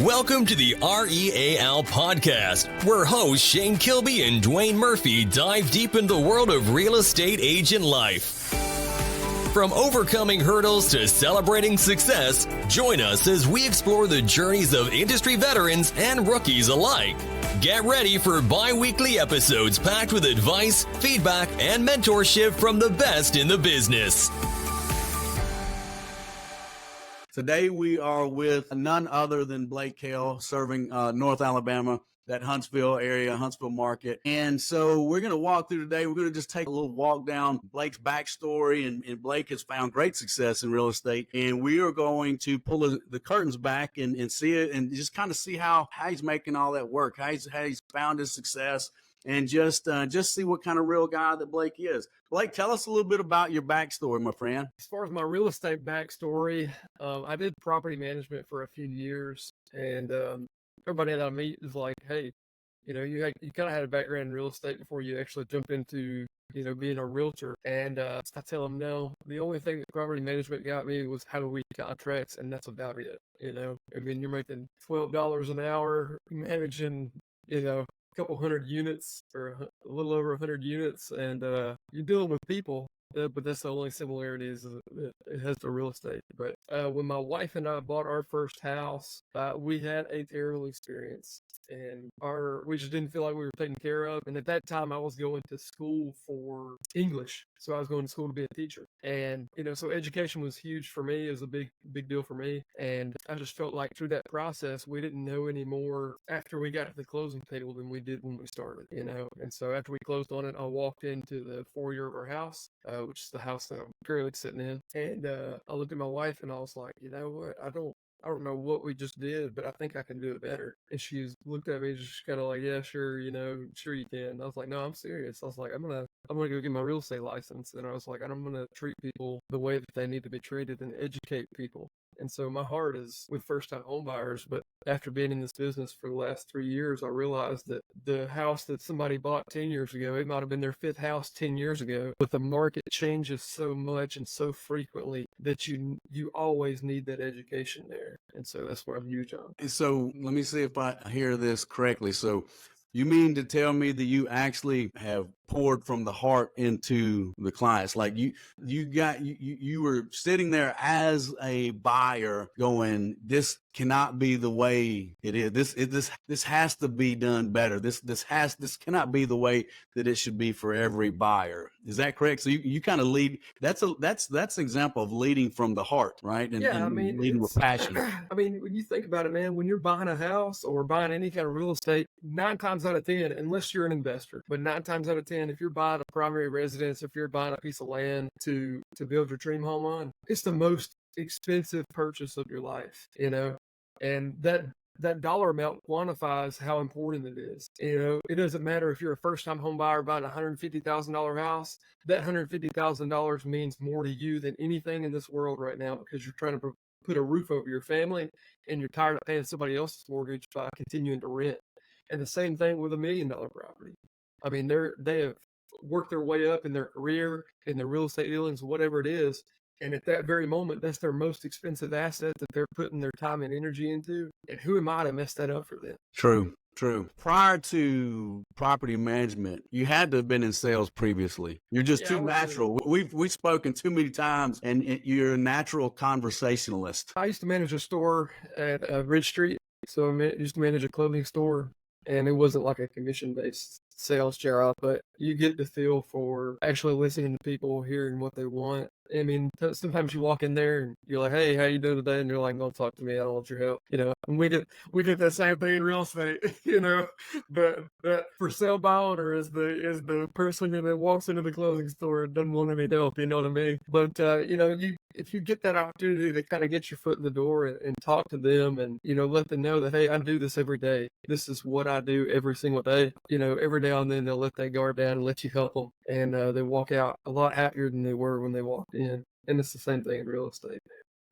Welcome to the R.E.A.L. podcast, where hosts Shane Kilby and Duane Murphy dive deep into the world of real estate agent life. From overcoming hurdles to celebrating success, join us as we explore the journeys of industry veterans and rookies alike. Get ready for bi-weekly episodes packed with advice, feedback, and mentorship from the best in the business. Today we are with none other than Blake Hale, serving North Alabama, that Huntsville area, Huntsville market. And so we're going to walk through today. We're going to just take a little walk down Blake's backstory. And Blake has found great success in real estate. And we are going to pull the curtains back and see it and just kind of see how he's making all that work, how he's found his success. And just see what kind of real guy that Blake is. Blake, tell us a little bit about your backstory, my friend. As far as my real estate backstory, I did property management for a few years, and everybody that I meet is like, "Hey, you kind of had a background in real estate before you actually jumped into being a realtor." And I tell them, no, the only thing that property management got me was how to read contracts, and that's about it. I mean, you're making $12 an hour managing, couple hundred units or a little over 100 units, and you're dealing with people, but that's the only similarities it has to real estate. But when my wife and I bought our first house, we had a terrible experience, and we just didn't feel like we were taken care of. And at that time I was going to school for English, so I was going to school to be a teacher, and so education was huge for me. It was a big deal for me, and I just felt like through that process we didn't know any more after we got to the closing table than we did when we started. And so after we closed on it, I walked into the foyer of our house, which is the house that I'm currently sitting in, and I looked at my wife and I was like, you know what, I don't know what we just did, but I think I can do it better. And she looked at me just kind of like, yeah, sure, sure you can. And I was like, no, I'm serious. I was like, I'm gonna go get my real estate license. And I was like, I'm gonna treat people the way that they need to be treated and educate people. And so my heart is with first-time home buyers, but after being in this business for the last 3 years, I realized that the house that somebody bought 10 years ago, it might have been their fifth house 10 years ago, but the market changes so much and so frequently that you always need that education there. And so that's where I'm huge on. So let me see if I hear this correctly. So you mean to tell me that you actually have poured from the heart into the clients? Like you were sitting there as a buyer going, this cannot be the way it is. This has to be done better. This cannot be the way that it should be for every buyer. Is that correct? So you kind of lead. That's an example of leading from the heart, right? And, yeah, I mean, leading with passion. I mean, when you think about it, man, when you're buying a house or buying any kind of real estate, 9 times out of 10, unless you're an investor, but 9 times out of 10, if you're buying a primary residence, if you're buying a piece of land to build your dream home on, it's the most expensive purchase of your life, and that dollar amount quantifies how important it is. It doesn't matter if you're a first-time home buyer buying a $150,000 house. That $150,000 means more to you than anything in this world right now, because you're trying to put a roof over your family and you're tired of paying somebody else's mortgage by continuing to rent. And the same thing with $1 million property. I mean, they have worked their way up in their career, in their real estate dealings, whatever it is. And at that very moment, that's their most expensive asset that they're putting their time and energy into. And who am I to mess that up for them? True. Prior to property management, you had to have been in sales previously. You're just too natural. We've spoken too many times, and you're a natural conversationalist. I used to manage a store at Ridge Street. So I used to manage a clothing store, and it wasn't like a commission-based sales job, but you get the feel for actually listening to people, hearing what they want. I mean, sometimes you walk in there and you're like, "Hey, how you doing today?" And you're like, "Don't talk to me. I don't want your help." And we did that same thing in real estate. But for sale by owner is the person that walks into the clothing store and doesn't want any help. You know what I mean? But if you get that opportunity to kind of get your foot in the door and talk to them and let them know that, hey, I do this every day. This is what I do every single day. Every now and then they'll let that guard down and let you help them, and they walk out a lot happier than they were when they walked in. And it's the same thing in real estate.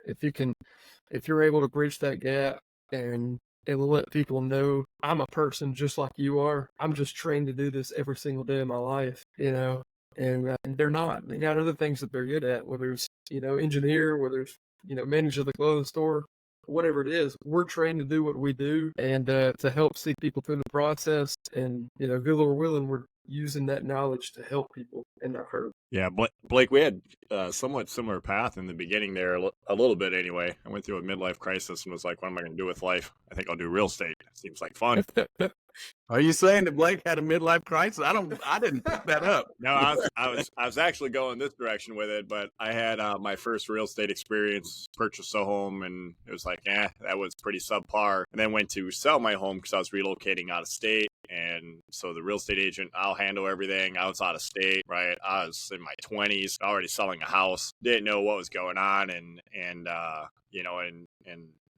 If you're able to bridge that gap and let people know, I'm a person just like you are. I'm just trained to do this every single day of my life, and they're not. They got other things that they're good at, whether it's engineer, whether it's manager of the clothing store, whatever it is, we're trained to do what we do and to help see people through the process. And, good Lord willing, we're using that knowledge to help people and not hurt. Yeah, Blake, we had a somewhat similar path in the beginning there, a little bit anyway. I went through a midlife crisis and was like, what am I going to do with life? I think I'll do real estate. Seems like fun. Are you saying that Blake had a midlife crisis? I didn't pick that up. No, I was actually going this direction with it, but I had my first real estate experience, purchased a home, and it was like, that was pretty subpar. And then went to sell my home because I was relocating out of state. And so the real estate agent, I'll handle everything. I was out of state, right? I was in my 20s, already selling a house, didn't know what was going on, and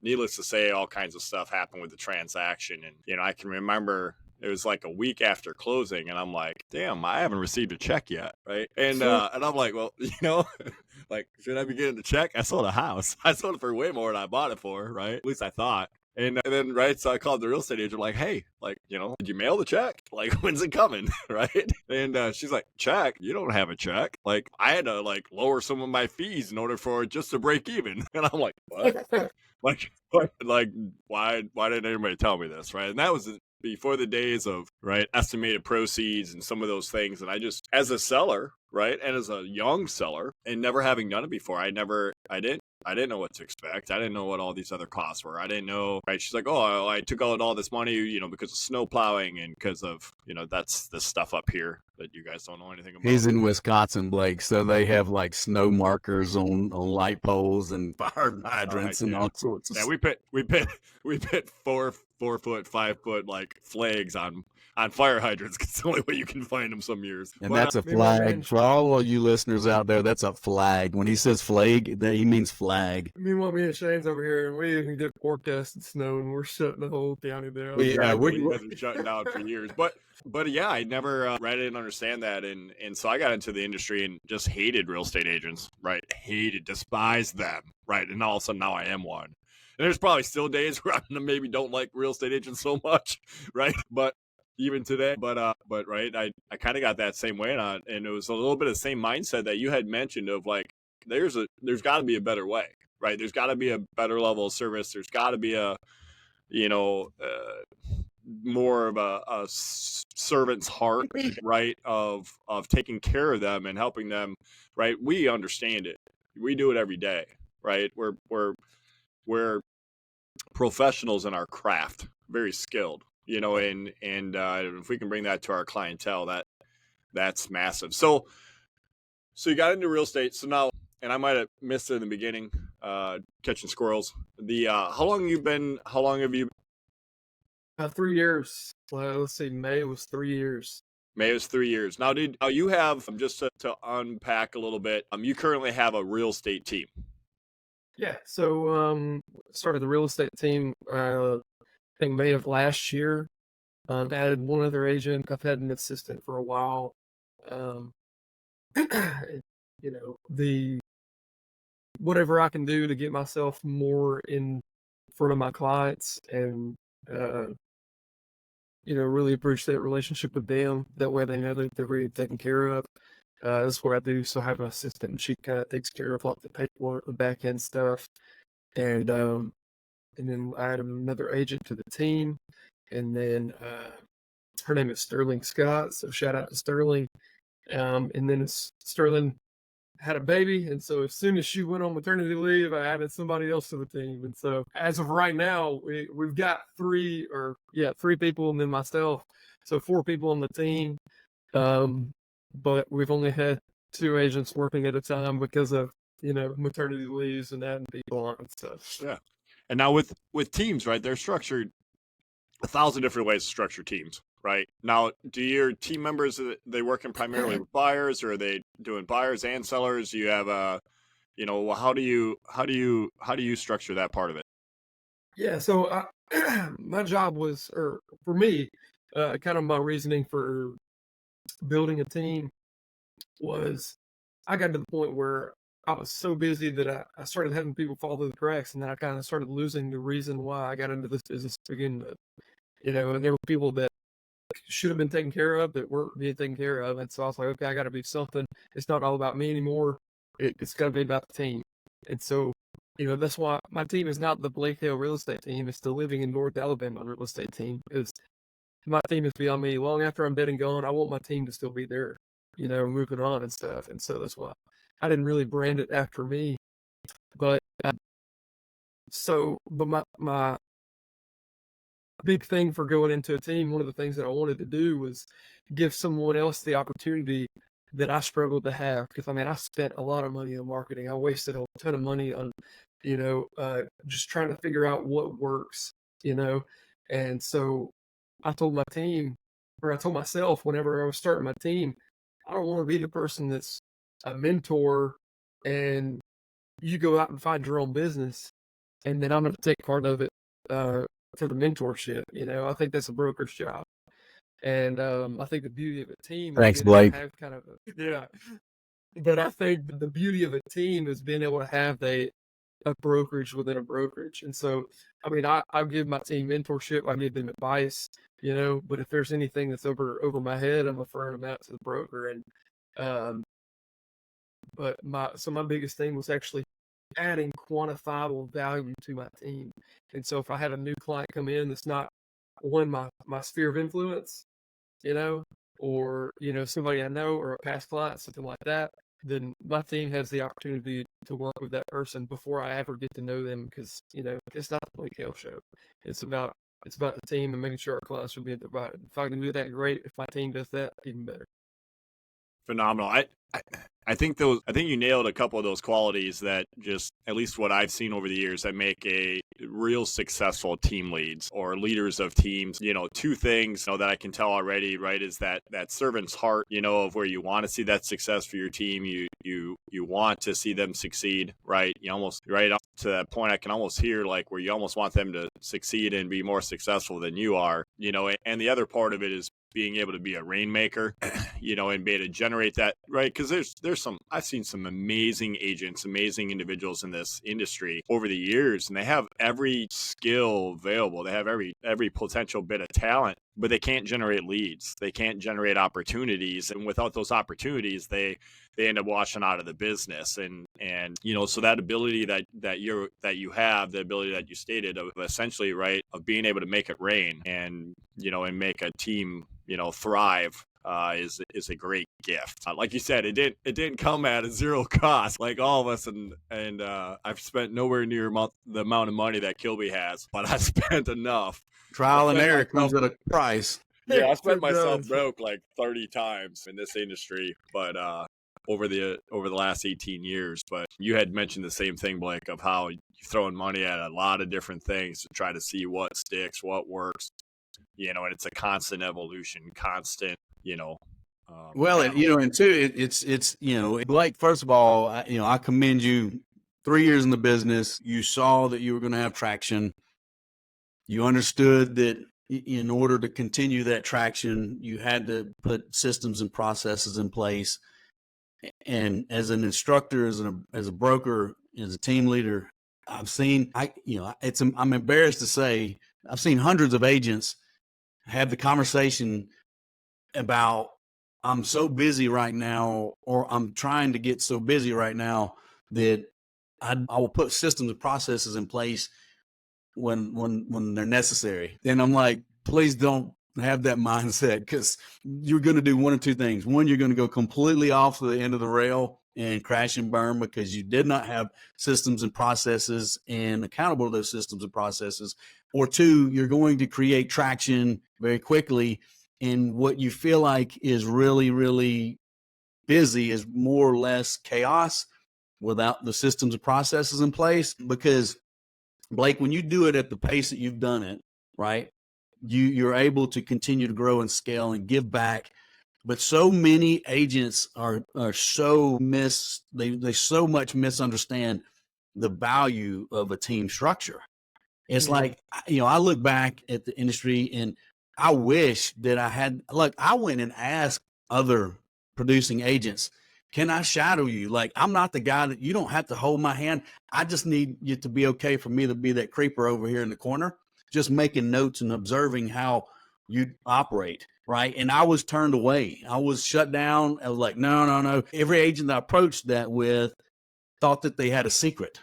needless to say, all kinds of stuff happened with the transaction. And I can remember it was like a week after closing, and I'm like, damn, I haven't received a check yet, right? And I'm like, well, like, should I be getting the check? I sold a house. I sold it for way more than I bought it for, right? At least I thought. And then, right, so I called the real estate agent, like, hey, like, did you mail the check? Like, when's it coming, right? And she's like, check? You don't have a check. Like, I had to, like, lower some of my fees in order for it just to break even. And I'm like, what? like, why didn't anybody tell me this, right? And that was before the days of, right, estimated proceeds and some of those things. And I just, as a seller, right, and as a young seller, and never having done it before, I didn't know what to expect. I didn't know what all these other costs were. I didn't know, right? She's like, oh, I took out all this money, because of snow plowing and because of, that's the stuff up here that you guys don't know anything about. He's in Wisconsin, Blake, so they have like snow markers on light poles and fire hydrants and all sorts of stuff. Yeah, we put 4 foot, 5 foot like flags on fire hydrants. It's the only way you can find them some years. And that's a flag. For all of you listeners out there, that's a flag. When he says flag, he means flag. Meanwhile, me and Shane's over here, and we even did forecasted snow, and we're shutting the whole county down. Yeah, we've been shutting down for years. But yeah, I never, I didn't understand that. And so I got into the industry and just hated real estate agents, right? Despised them, right? And all of a sudden now I am one. And there's probably still days where I maybe don't like real estate agents so much, right? But even today, but right, I kind of got that same way, and it was a little bit of the same mindset that you had mentioned of like, there's got to be a better way, right? There's got to be a better level of service. There's got to be a, more of a servant's heart, right? Of taking care of them and helping them, right? We understand it. We do it every day, right? We're professionals in our craft, very skilled. And if we can bring that to our clientele, that's massive. So you got into real estate. So now, and I might have missed it in the beginning, catching squirrels. How long have you? 3 years. Let's see, May was 3 years. May was 3 years. Now, you have, just to unpack a little bit, you currently have a real estate team. Yeah. So, started the real estate team, I think May of last year. Added one other agent. I've had an assistant for a while. The whatever I can do to get myself more in front of my clients and really appreciate that relationship with them. That way they know that they're really taken care of. That's what I do. So I have an assistant, and she kind of takes care of like the paperwork, the back end stuff, and then I added another agent to the team, and then her name is Sterling Scott. So shout out to Sterling. And then Sterling had a baby, and so as soon as she went on maternity leave, I added somebody else to the team. And so as of right now, we've got three people, and then myself, so 4 people on the team. But we've only had 2 agents working at a time because of maternity leaves and adding people on and stuff. Yeah. And now with teams, right? They're structured 1,000 different ways to structure teams. Right. Now, do your team members, they working primarily with buyers, or are they doing buyers and sellers? Do you have how do you structure that part of it? Yeah. So my job was, or for me, kind of my reasoning for building a team was I got to the point where I was so busy that I started having people fall through the cracks, and then I kind of started losing the reason why I got into this business to begin with. And there were people that should have been taken care of that weren't being taken care of. And so I was like, okay, I got to do something. It's not all about me anymore. It's got to be about the team. And so, that's why my team is not the Blake Hale real estate team. It's the Living in North Alabama real estate team. Because my team is beyond me. Long after I'm dead and gone, I want my team to still be there, moving on and stuff. And so that's why I didn't really brand it after me. But my big thing for going into a team, one of the things that I wanted to do was give someone else the opportunity that I struggled to have. Because I spent a lot of money on marketing. I wasted a ton of money on, just trying to figure out what works, And so I told my team, or I told myself whenever I was starting my team, I don't want to be the person that's a mentor and you go out and find your own business and then I'm going to take part of it for the mentorship. I think that's a broker's job. And I think the beauty of a team Thanks, is being able Blake. to have kind of yeah. But I think the beauty of a team is being able to have a brokerage within a brokerage. And so, I give my team mentorship. I give them advice, but if there's anything that's over my head, I'm referring them out to the broker. And, but my biggest thing was actually adding quantifiable value to my team. And so if I have a new client come in that's not my sphere of influence, or, somebody I know or a past client, something like that, then my team has the opportunity to work with that person before I ever get to know them. Because, it's not the Blake Hale show. It's about the team and making sure our clients will be divided. If I can do that, great. If my team does that, even better. Phenomenal. I think you nailed a couple of those qualities that just, at least what I've seen over the years, that make a real successful team leads or leaders of teams. Two things that I can tell already, right, is that servant's heart, of where you want to see that success for your team. You want to see them succeed, right? You almost, right up to that point, I can almost hear like where you almost want them to succeed and be more successful than you are, and the other part of it is being able to be a rainmaker, and be able to generate that, right? Because I've seen some amazing agents, amazing individuals in this industry over the years, and they have every skill available. They have every potential bit of talent, but they can't generate leads. They can't generate opportunities, and without those opportunities, they end up washing out of the business. And so that ability that you have, the ability that you stated of essentially, right, of being able to make it rain and make a team thrive is a great gift. Like you said, it didn't come at a zero cost like all of us, and I've spent nowhere near the amount of money that Kilby has, but I spent enough. Trial and error comes at a price. Yeah, I spent myself broke like 30 times in this industry, but over the last 18 years. But you had mentioned the same thing, Blake, of how you're throwing money at a lot of different things to try to see what sticks, what works. And it's a constant evolution, constant, Well, and two, it's Blake, first of all, I commend you. 3 years in the business, you saw that you were going to have traction. You understood that in order to continue that traction, you had to put systems and processes in place. And as an instructor, as a broker, as a team leader, I'm embarrassed to say, I've seen hundreds of agents have the conversation about, I'm so busy right now, or I'm trying to get so busy right now that I will put systems and processes in place when they're necessary. And I'm like, please don't have that mindset, because you're going to do one of two things. One, you're going to go completely off the end of the rail and crash and burn because you did not have systems and processes and accountable to those systems and processes. Or two, you're going to create traction very quickly, and what you feel like is really, really busy is more or less chaos without the systems and processes in place. Because, Blake, when you do it at the pace that you've done it, right, you're able to continue to grow and scale and give back. But so many agents are so they so much misunderstand the value of a team structure. It's like, I look back at the industry and I wish that I went and asked other producing agents, can I shadow you? Like, I'm not the guy that you don't have to hold my hand. I just need you to be okay for me to be that creeper over here in the corner, just making notes and observing how you operate. Right. And I was turned away. I was shut down. I was like, no. Every agent I approached that with thought that they had a secret.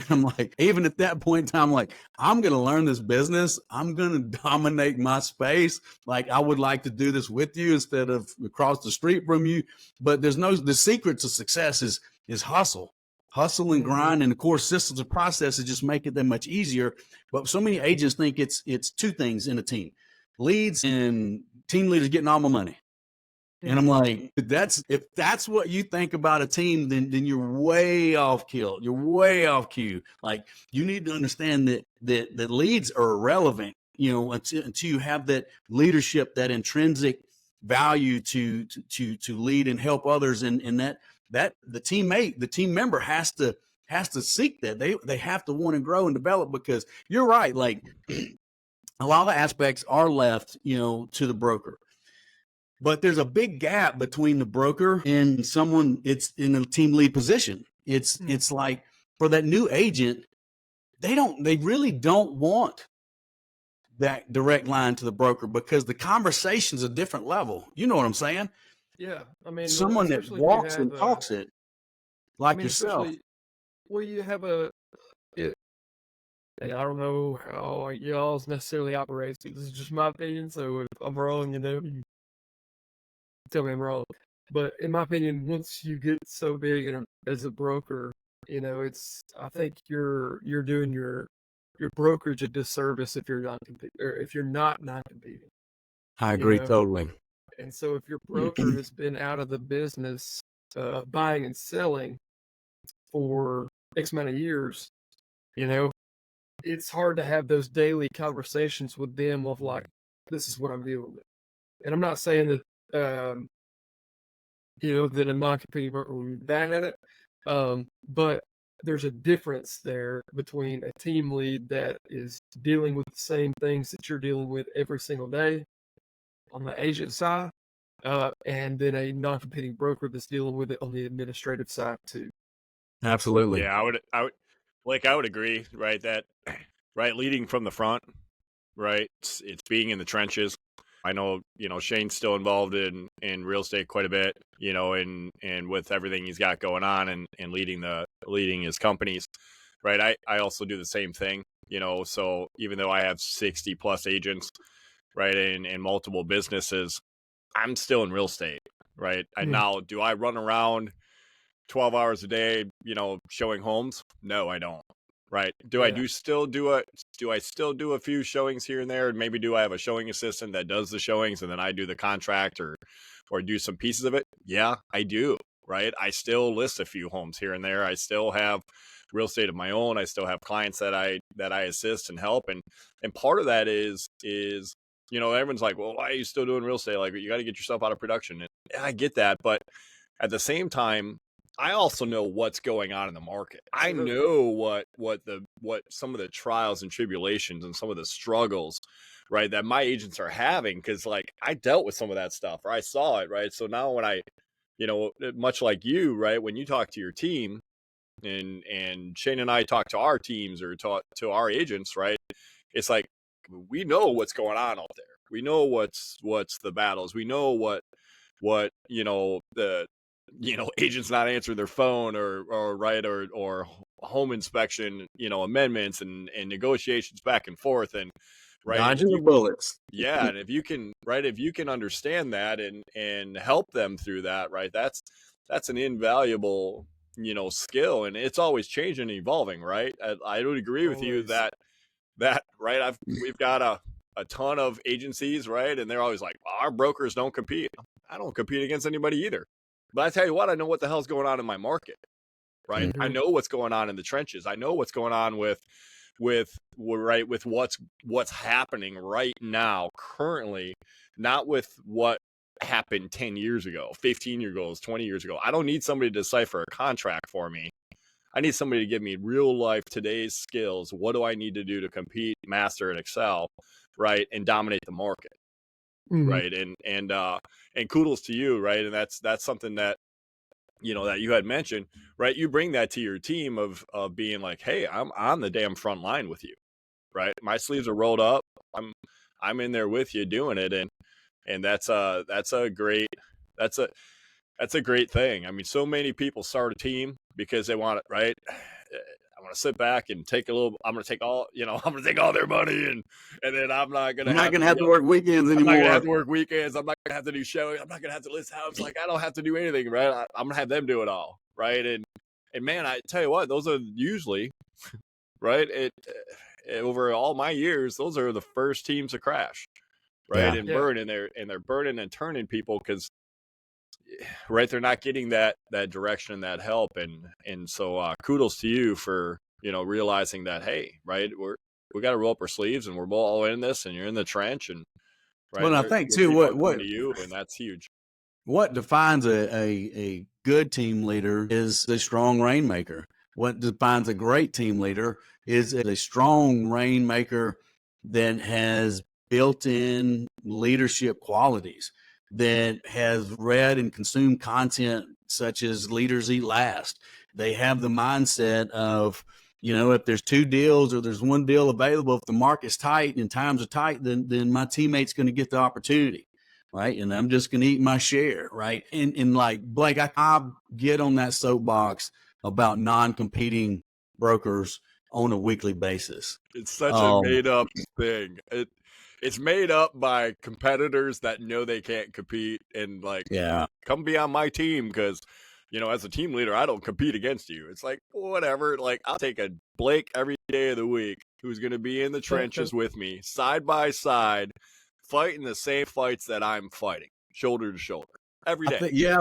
I'm like, even at that point in time, I'm like, I'm going to learn this business. I'm going to dominate my space. Like, I would like to do this with you instead of across the street from you. But the secret to success is hustle and grind. And of course, systems and processes just make it that much easier. But so many agents think it's two things in a team: leads and team leaders getting all my money. And I'm like, if that's what you think about a team, then you're way off kill. You're way off cue. Like, you need to understand that leads are irrelevant, until you have that leadership, that intrinsic value to lead and help others. And that the team member has to seek that. They have to want to grow and develop, because you're right. Like, a lot of the aspects are left, to the broker. But there's a big gap between the broker and someone it's in a team lead position. It's like, for that new agent, they really don't want that direct line to the broker, because the conversation's a different level. You know what I'm saying? Yeah. I mean, Someone that especially if you walks and have, talks it like yourself. Well, you have and I don't know how y'all's necessarily operates. This is just my opinion. So if I'm wrong, you tell me I'm wrong. But in my opinion, once you get so big as a broker, I think you're doing your brokerage a disservice if you're not non-competing. I agree totally. And so if your broker has been out of the business buying and selling for X amount of years, it's hard to have those daily conversations with them of like, this is what I'm dealing with. And I'm not saying that that a non-competing broker will be bad at it. But there's a difference there between a team lead that is dealing with the same things that you're dealing with every single day on the agent side, and then a non-competing broker that's dealing with it on the administrative side too. Absolutely. Yeah, I would agree, right? That, right, leading from the front, right? It's being in the trenches. I know, Shane's still involved in real estate quite a bit, and with everything he's got going on and leading his companies, right? I also do the same thing, so even though I have 60 plus agents, right, and multiple businesses, I'm still in real estate, right? And now, do I run around 12 hours a day, showing homes? No, I don't. Right. Do I still do a few showings here and there? And maybe do I have a showing assistant that does the showings and then I do the contract or do some pieces of it? Yeah, I do. Right. I still list a few homes here and there. I still have real estate of my own. I still have clients that I assist and help. And part of that is, everyone's like, well, why are you still doing real estate? Like, you got to get yourself out of production. And I get that. But at the same time, I also know what's going on in the market. I know what some of the trials and tribulations and some of the struggles, right, that my agents are having, because like I dealt with some of that stuff, or I saw it, right? So now when I, much like you, right, when you talk to your team, and Shane and I talk to our teams or talk to our agents, right, it's like we know what's going on out there. We know what's the battles. We know what the agents not answering their phone or home inspection, amendments and negotiations back and forth, and right, dodging the bullets. Yeah, and if you can understand that and help them through that, right, that's an invaluable skill, and it's always changing and evolving, right? I would agree with you that right, we've got a ton of agencies, right, and they're always like, well, our brokers don't compete. I don't compete against anybody either. But I tell you what, I know what the hell's going on in my market, right? I know what's going on in the trenches. I know what's going on with what's happening right now, currently, not with what happened 10 years ago, 15 years ago, 20 years ago. I don't need somebody to decipher a contract for me. I need somebody to give me real life today's skills. What do I need to do to compete, master, and excel, right, and dominate the market? Right. And kudos to you. Right. And that's something that, that you had mentioned, right. You bring that to your team of being like, hey, I'm on the damn front line with you. Right. My sleeves are rolled up. I'm in there with you doing it. And that's a great thing. I mean, so many people start a team because they want it. Right. I'm going to sit back and take I'm going to take all, I'm going to take all their money and then I'm not going to have to work weekends I'm not anymore. going to have to work weekends. I'm not going to have to do showing. I'm not going to have to list houses. Like, I don't have to do anything, right? I'm going to have them do it all, right? And man, I tell you what, those are usually, right, over all my years, those are the first teams to crash, right, and burn, and they're burning and turning people because, right, they're not getting that direction and that help, and so kudos to you for realizing that, hey, right, we got to roll up our sleeves and we're all in this, and you're in the trench, and right, Well, I think too, people are what coming to you, and that's huge. What defines a good team leader is a strong rainmaker. What defines a great team leader is a strong rainmaker that has built-in leadership qualities, that has read and consumed content such as Leaders Eat Last. They have the mindset of, if there's two deals or there's one deal available, if the market's tight and times are tight, then my teammate's going to get the opportunity. Right. And I'm just going to eat my share. Right. And like Blake, I get on that soapbox about non-competing brokers on a weekly basis. It's such a made up thing. It's made up by competitors that know they can't compete and come be on my team because, as a team leader, I don't compete against you. It's like, whatever. Like, I'll take a Blake every day of the week who's going to be in the trenches with me side by side, fighting the same fights that I'm fighting, shoulder to shoulder, every day.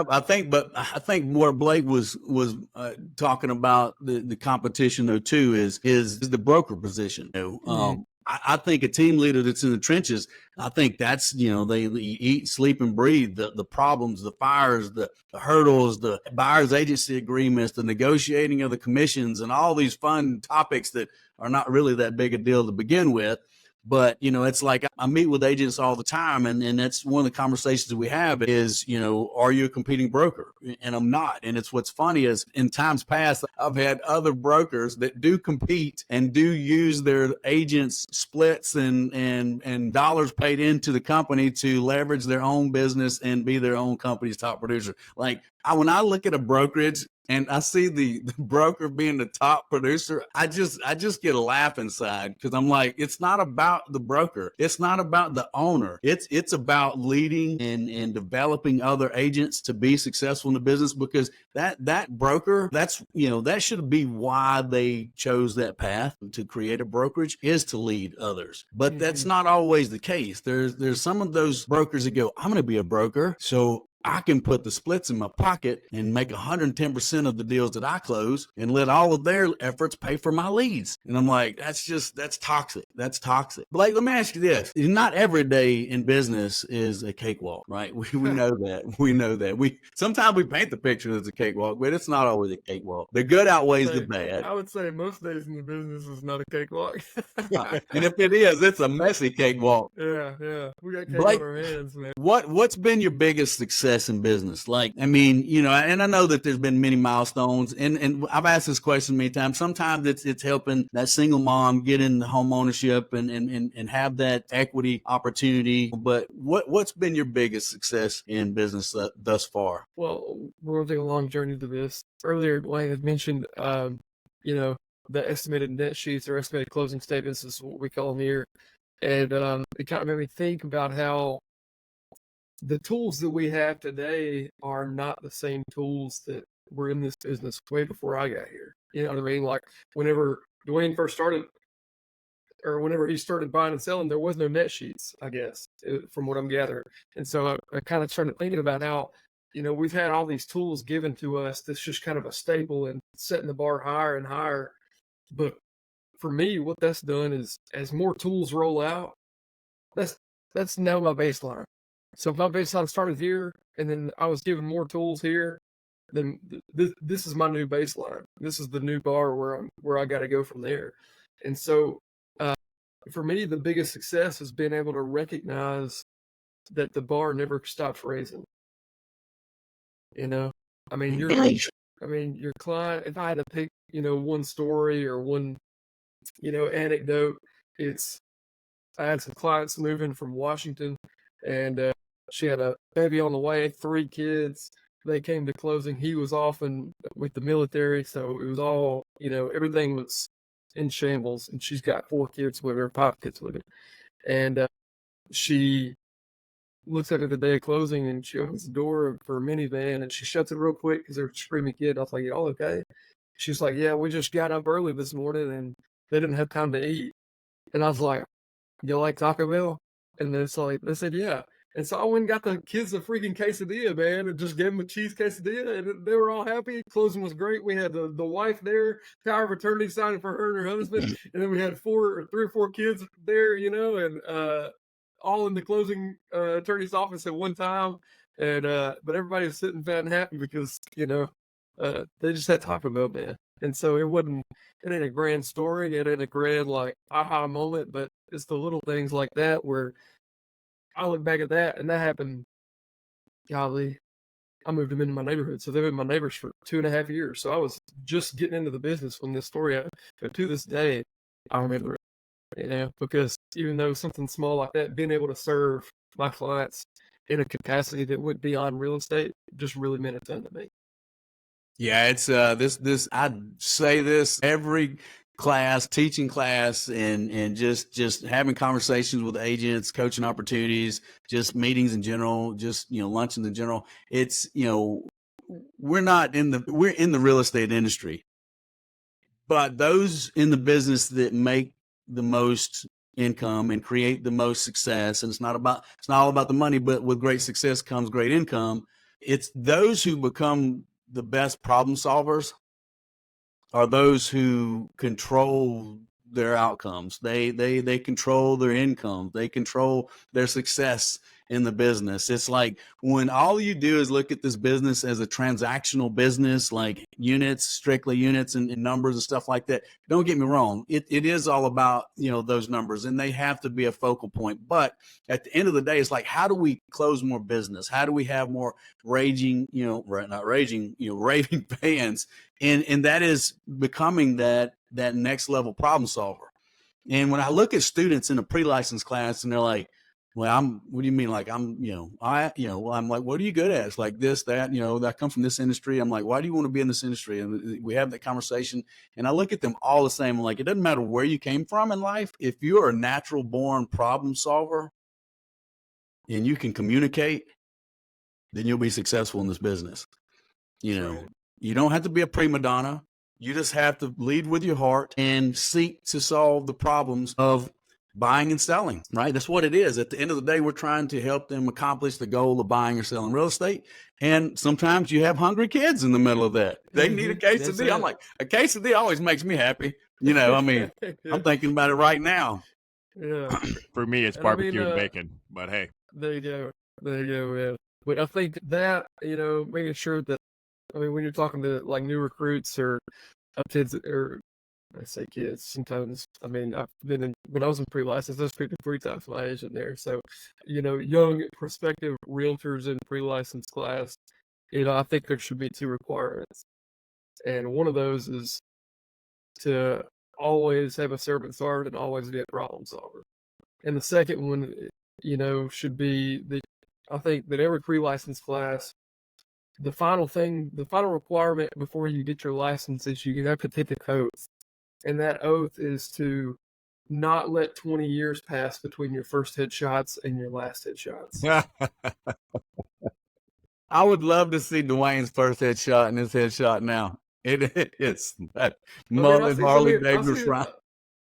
I think what Blake was talking about the competition though too is the broker position. I think a team leader that's in the trenches, I think that's, they eat, sleep, and breathe the problems, the fires, the hurdles, the buyer's agency agreements, the negotiating of the commissions, and all these fun topics that are not really that big a deal to begin with. But, it's like I meet with agents all the time, and that's one of the conversations we have is, are you a competing broker? And I'm not. And it's what's funny is in times past, I've had other brokers that do compete and do use their agents' splits and dollars paid into the company to leverage their own business and be their own company's top producer. Like when I look at a brokerage and I see the broker being the top producer, I just get a laugh inside because I'm like, it's not about the broker. It's not about the owner. It's about leading and developing other agents to be successful in the business, because that broker, that should be why they chose that path to create a brokerage, is to lead others. But that's not always the case. There's some of those brokers that go, I'm going to be a broker, so I can put the splits in my pocket and make 110% of the deals that I close and let all of their efforts pay for my leads. And I'm like, that's toxic. That's toxic. Blake, let me ask you this. Not every day in business is a cakewalk, right? We know that. We know that. Sometimes we paint the picture as a cakewalk, but it's not always a cakewalk. The good outweighs the bad. I would say most days in the business is not a cakewalk. And if it is, it's a messy cakewalk. Yeah. We got cake on our hands, man. What's been your biggest success in business? Like, I mean, and I know that there's been many milestones, and I've asked this question many times. Sometimes it's helping that single mom get into home ownership and have that equity opportunity. But what's been your biggest success in business thus far? Well, we're going to take a long journey to this. Earlier, Duane had mentioned, the estimated net sheets or estimated closing statements is what we call them here. And it kind of made me think about how the tools that we have today are not the same tools that were in this business way before I got here. You know what I mean? Like whenever Duane first started, or whenever he started buying and selling, there was no net sheets, I guess, from what I'm gathering. And so I kind of started thinking about how, we've had all these tools given to us that's just kind of a staple and setting the bar higher and higher. But for me, what that's done is as more tools roll out, that's now my baseline. So if my baseline started here and then I was given more tools here, then this is my new baseline. This is the new bar where I got to go from there. And so for me, the biggest success has been able to recognize that the bar never stops raising. I mean, your client, if I had to pick, one story or one, anecdote, I had some clients moving from Washington, and she had a baby on the way, 3 kids, they came to closing, he was off with the military, so it was all, everything was in shambles. And she's got 4 kids with her, 5 kids with her, and she looks at it the day of closing, and she opens the door for a minivan, and she shuts it real quick because they're screaming kid. I was like, "Y'all okay?" She's like, "Yeah, we just got up early this morning, and they didn't have time to eat." And I was like, "You like Taco Bell?" And then it's like, they said, "Yeah." And so I went and got the kids a freaking quesadilla, man, and just gave them a cheese quesadilla, and they were all happy. Closing was great. We had the wife there, power of attorney signing for her and her husband, and then we had 3 or 4 kids there, and all in the closing attorney's office at one time. And but everybody was sitting fat and happy because they just had Taco Bell, man. And so it ain't a grand story, it ain't a grand like aha moment, but it's the little things like that where I look back at that, and that happened. Golly, I moved them into my neighborhood, so they've been my neighbors for 2.5 years. So I was just getting into the business when this story happened. But to this day, I remember it, because even though something small like that, being able to serve my clients in a capacity that went beyond real estate just really meant a ton to me. Yeah, it's this I say this every class, teaching class, and just having conversations with agents, coaching opportunities, just meetings in general, just luncheons in general. It's we're in the real estate industry, but those in the business that make the most income and create the most success, and it's not all about the money, but with great success comes great income. It's those who become the best problem solvers are those who control their outcomes. They control their income. They control their success in the business. It's like when all you do is look at this business as a transactional business, like strictly units and numbers and stuff like that. Don't get me wrong. It is all about, those numbers, and they have to be a focal point. But at the end of the day, it's like, how do we close more business? How do we have more raving fans? And that is becoming that next level problem solver. And when I look at students in a pre-licensed class and they're like, well, what do you mean? Like, I'm like, what are you good at? It's like this, that, I come from this industry. I'm like, why do you want to be in this industry? And we have that conversation, and I look at them all the same. I'm like, it doesn't matter where you came from in life. If you're a natural born problem solver and you can communicate, then you'll be successful in this business. You don't have to be a prima donna. You just have to lead with your heart and seek to solve the problems of buying and selling, right? That's what it is. At the end of the day, we're trying to help them accomplish the goal of buying or selling real estate. And sometimes you have hungry kids in the middle of that. They need a quesadilla. I'm like, a quesadilla always makes me happy. I'm thinking about it right now. Yeah. For me, it's barbecue and bacon, but hey. There you go. Yeah. But I think that, making sure that, when you're talking to like new recruits or kids, or I say kids sometimes, I've been when I was in pre-license, I was speaking 3 times my agent there. So, young prospective realtors in pre-license class, I think there should be 2 requirements. And one of those is to always have a servant's heart and always be a problem solver. And the second one, should be I think that every pre-license class, the final requirement before you get your license is you have to take the oath. And that oath is to not let 20 years pass between your first headshots and your last headshots. I would love to see Duane's first headshot and his headshot now. It's that mullet Harley Davidson.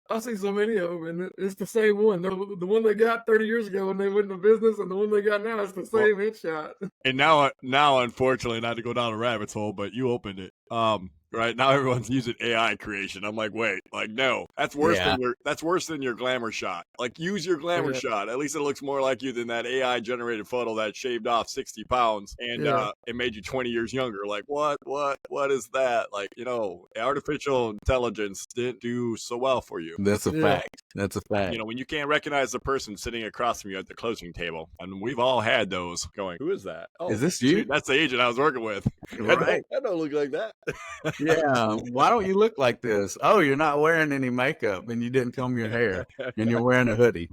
I see so many of them, and it's the same one. The one they got 30 years ago when they went into business, and the one they got now is the same headshot. And now, unfortunately, not to go down a rabbit hole, but you opened it. Right now, everyone's using AI creation. I'm like, wait, no, that's worse than your glamour shot. Like, use your glamour shot. At least it looks more like you than that AI generated photo that shaved off 60 pounds and it made you 20 years younger. Like, what is that? Like, artificial intelligence didn't do so well for you. That's a fact. That's a fact. When you can't recognize the person sitting across from you at the closing table, and we've all had those. Going, who is that? Oh, is this you? Shoot, that's the agent I was working with. Right. I don't look like that. Yeah. Why don't you look like this? Oh, you're not wearing any makeup and you didn't comb your hair and you're wearing a hoodie.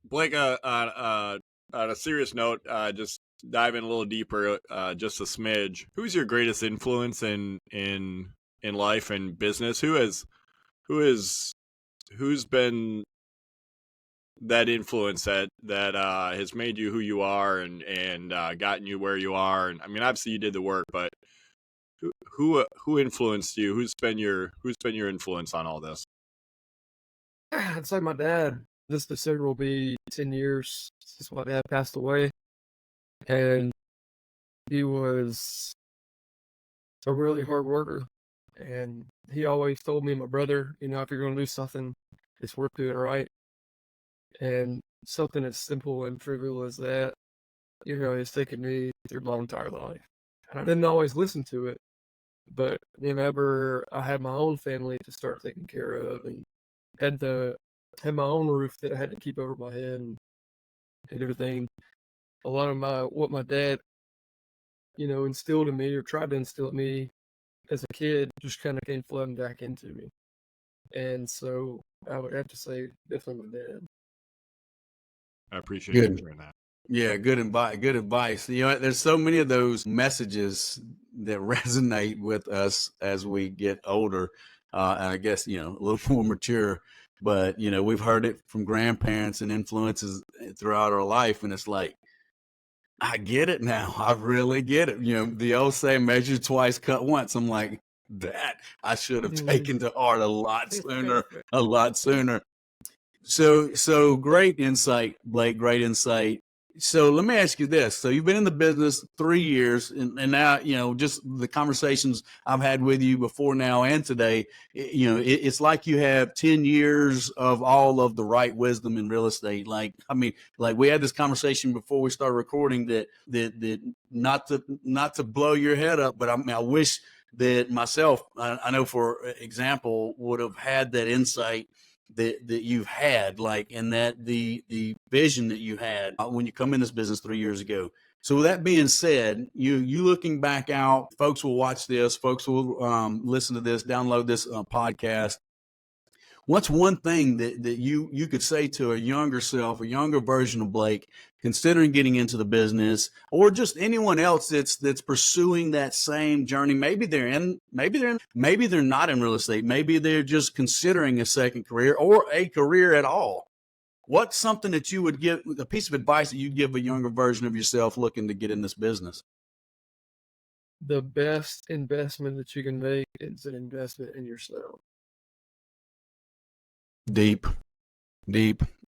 Blake, on a serious note, just dive in a little deeper, just a smidge. Who's your greatest influence in life and business? Who's been that influence that has made you who you are and gotten you where you are? And I mean, obviously you did the work, but who influenced you? Who's been your influence on all this? I'd say my dad. This December will be 10 years since my dad passed away, and he was a really hard worker. And he always told me and my brother, you know, if you're going to do something, it's worth doing right. And something as simple and trivial as that, you know, has taken me through my entire life. And I didn't always listen to it, but whenever I had my own family to start taking care of and had my own roof that I had to keep over my head and everything, a lot of what my dad, you know, instilled in me or tried to instill in me as a kid just kind of came flooding back into me. And so I would have to say definitely my dad. I appreciate you Good. sharing that. Yeah, good advice. You know, there's so many of those messages that resonate with us as we get older, and I guess, you know, a little more mature. But, you know, we've heard it from grandparents and influences throughout our life, and it's like, I get it now. I really get it. You know, the old saying, measure twice, cut once. I'm like, that I should have taken to heart a lot sooner. So great insight, Blake. Great insight. So let me ask you this. So you've been in the business 3 years, and now, you know, just the conversations I've had with you before now and today, you know, it's like you have 10 years of all of the right wisdom in real estate. Like, I mean, like we had this conversation before we started recording that not to blow your head up, but I mean, I wish that myself, I know for example, would have had that insight that you've had, like, and that the vision that you had when you come in this business 3 years ago. So with that being said, you looking back out, folks will watch this, folks will listen to this, download this podcast. What's one thing that you could say to a younger self, a younger version of Blake, considering getting into the business, or just anyone else that's pursuing that same journey? Maybe they're not in real estate. Maybe they're just considering a second career or a career at all. What's something that you would give, a piece of advice that you'd give a younger version of yourself looking to get in this business? The best investment that you can make is an investment in yourself. Deep.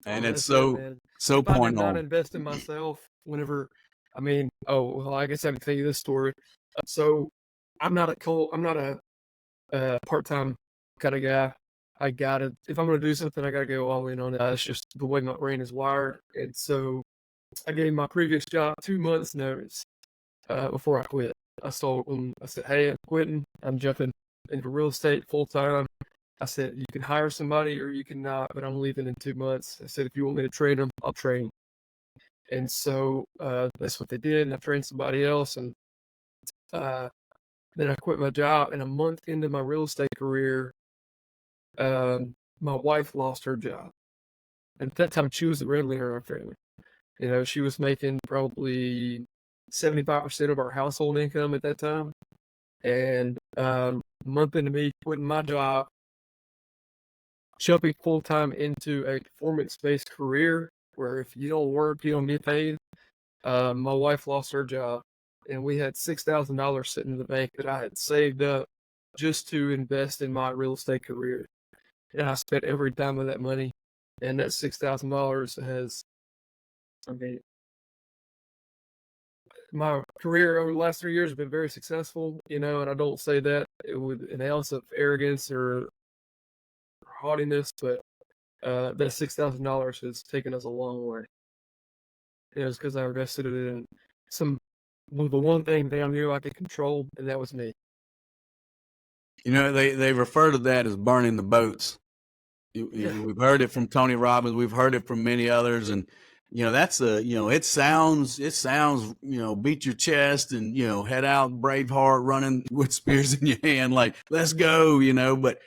And it's so if I did point not on. invest in myself whenever, I mean, I guess I can tell you this story. So I'm not a part-time kind of guy. If I'm going to do something, I got to go all in on it. It's just the way my brain is wired. And so I gave my previous job 2 months notice before I quit. I said, hey, I'm quitting. I'm jumping into real estate full-time. I said, you can hire somebody or you can not, but I'm leaving in 2 months. I said, if you want me to train them, I'll train. And so that's what they did. And I trained somebody else. And then I quit my job. And a month into my real estate career, my wife lost her job. And at that time, she was the breadwinner in our family. You know, she was making probably 75% of our household income at that time. And a month into me quitting my job, jumping full-time into a performance-based career where if you don't work, you don't get paid. My wife lost her job, and we had $6,000 sitting in the bank that I had saved up just to invest in my real estate career. And I spent every dime of that money, and that $6,000 has, I mean, my career over the last 3 years has been very successful, you know, and I don't say that with an ounce of arrogance or haughtiness, but that $6,000 has taken us a long way. It was because I invested it in the one thing that I knew I could control, and that was me. You know, they refer to that as burning the boats. We've heard it from Tony Robbins. We've heard it from many others. And, you know, it sounds, you know, beat your chest and, you know, head out, Braveheart, running with spears in your hand, like, let's go, you know. But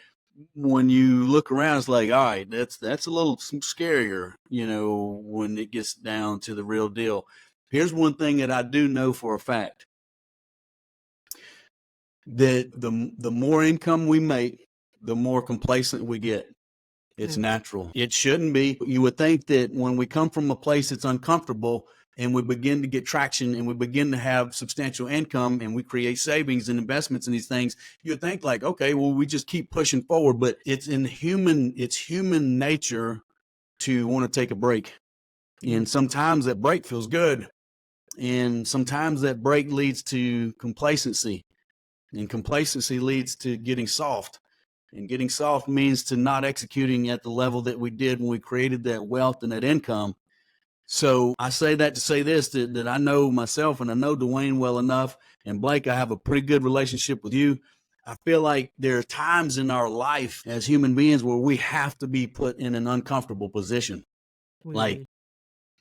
when you look around, it's like, all right, that's a little scarier, you know, when it gets down to the real deal. Here's one thing that I do know for a fact, that the more income we make, the more complacent we get. It's natural. It shouldn't be. You would think that when we come from a place that's uncomfortable and we begin to get traction and we begin to have substantial income and we create savings and investments in these things, you'd think like, okay, well, we just keep pushing forward. But it's human nature to want to take a break. And sometimes that break feels good. And sometimes that break leads to complacency. And complacency leads to getting soft. And getting soft means to not executing at the level that we did when we created that wealth and that income. So I say that to say this, that I know myself and I know Duane well enough. And Blake, I have a pretty good relationship with you. I feel like there are times in our life as human beings where we have to be put in an uncomfortable position. Like,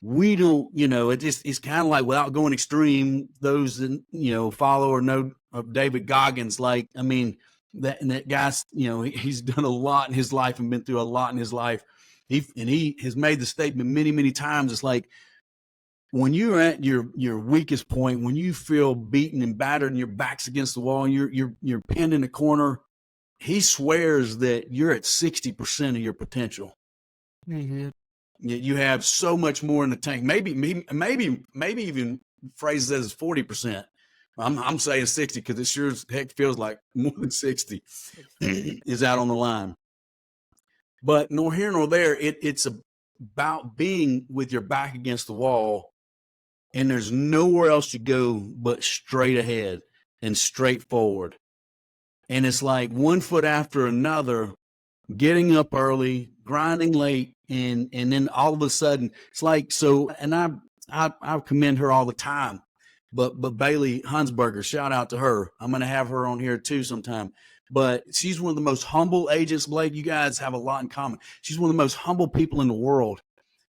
we don't, it's kind of like, without going extreme, those that, follow or know of David Goggins, that guy's, he's done a lot in his life and been through a lot in his life. He has made the statement many, many times. It's like, when you're at your weakest point, when you feel beaten and battered and your back's against the wall and you're pinned in a corner, he swears that you're at 60% of your potential. Mm-hmm. You have so much more in the tank. Maybe even phrases that as 40%. I'm saying 60 because it sure as heck feels like more than 60 is out on the line. But nor here nor there, it's about being with your back against the wall, and there's nowhere else to go but straight ahead and straight forward. And it's like one foot after another, getting up early, grinding late, and then all of a sudden it's like, so, and I commend her all the time, but Bailey Hunsberger, shout out to her. I'm going to have her on here too sometime. But she's one of the most humble agents. Blake, you guys have a lot in common. She's one of the most humble people in the world.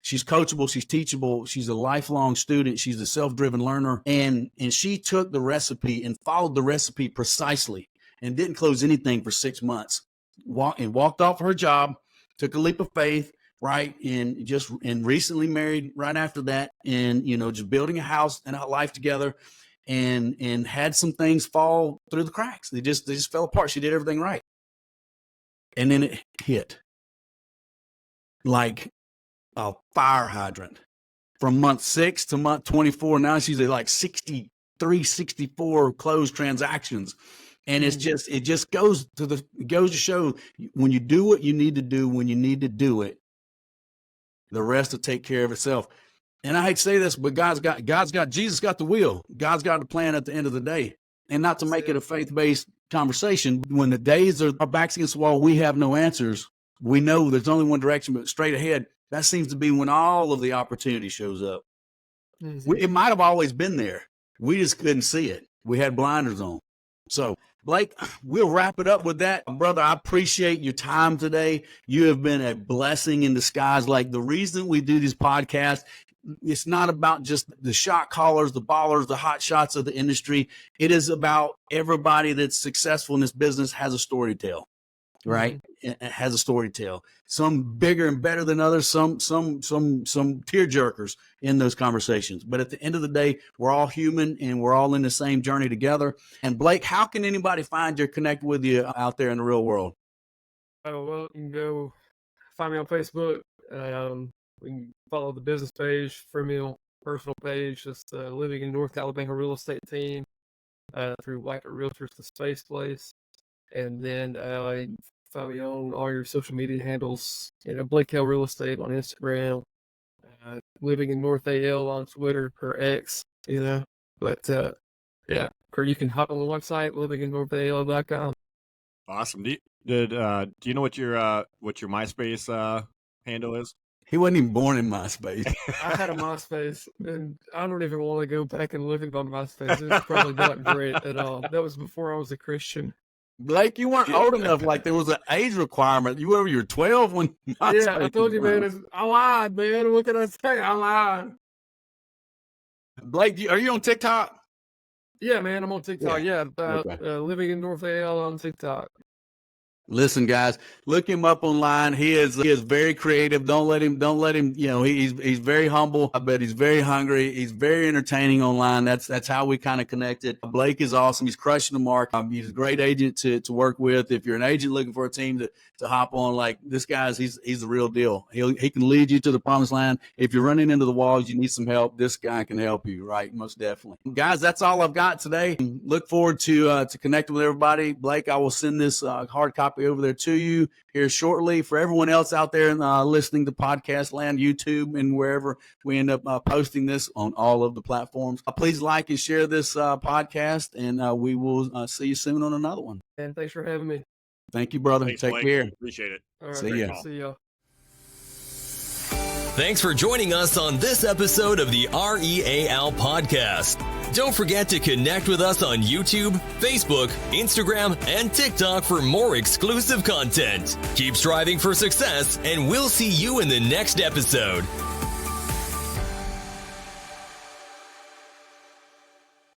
She's coachable. She's teachable. She's a lifelong student. She's a self-driven learner. And she took the recipe and followed the recipe precisely and didn't close anything for 6 months. Walked off her job, took a leap of faith, right? And recently married right after that. And, just building a house and a life together. And had some things fall through the cracks. They just fell apart. She did everything right. And then it hit like a fire hydrant. From month 6 to month 24, now she's at like 63, 64 closed transactions. And it just goes to show, when you do what you need to do, when you need to do it, the rest will take care of itself. And I hate to say this, but Jesus got the wheel. God's got the plan at the end of the day. And not to make it a faith-based conversation, when the days are our backs against the wall, we have no answers. We know there's only one direction, but straight ahead. That seems to be when all of the opportunity shows up. Mm-hmm. It might have always been there. We just couldn't see it. We had blinders on. So, Blake, we'll wrap it up with that. Brother, I appreciate your time today. You have been a blessing in disguise. Like, the reason we do these podcasts, it's not about just the shot callers, the ballers, the hot shots of the industry. It is about everybody that's successful in this business has a story to tell, right? Mm-hmm. It has a story to tell. Some bigger and better than others, some tear jerkers in those conversations. But at the end of the day, we're all human and we're all in the same journey together. And Blake, how can anybody find you or connect with you out there in the real world? Oh, well, you can go find me on Facebook. We can follow the business page, Freemill personal page, just living in North Alabama real estate team through White Realtors, the Space Place. And then find me on all your social media handles, Blake Hale Real Estate on Instagram, living in North A.L. on Twitter or X, But or you can hop on the website, livinginnorthal.com. Awesome. Do you know what your MySpace handle is? He wasn't even born in MySpace. I had a MySpace, and I don't even want to go back and living on MySpace. It's probably not great at all. That was before I was a Christian. Blake, you weren't old enough. Like, there was an age requirement. You were 12 when MySpace. Yeah, I told you, man. I lied, man. What can I say? I lied. Blake, are you on TikTok? Yeah, man, I'm on TikTok. Yeah, about living in North A.L. on TikTok. Listen, guys, look him up online. He is very creative. Don't let him, he's very humble. I bet he's very hungry. He's very entertaining online. That's how we kind of connected. Blake is awesome. He's crushing the mark. He's a great agent to work with. If you're an agent looking for a team to hop on, like this guy's, he's the real deal. He can lead you to the promised land. If you're running into the walls, you need some help, this guy can help you, right? Most definitely. Guys, that's all I've got today. Look forward to connecting with everybody. Blake, I will send this hard copy over there to you here shortly. For everyone else out there listening to podcast land, YouTube, and wherever, we end up posting this on all of the platforms. Please like and share this podcast, and we will see you soon on another one. And thanks for having me. Thank you, brother. Thanks, Take Blake. care. Appreciate it. All right, See ya. See ya. Thanks for joining us on this episode of the R.E.A.L. podcast. Don't forget to connect with us on YouTube, Facebook, Instagram, and TikTok for more exclusive content. Keep striving for success, and we'll see you in the next episode.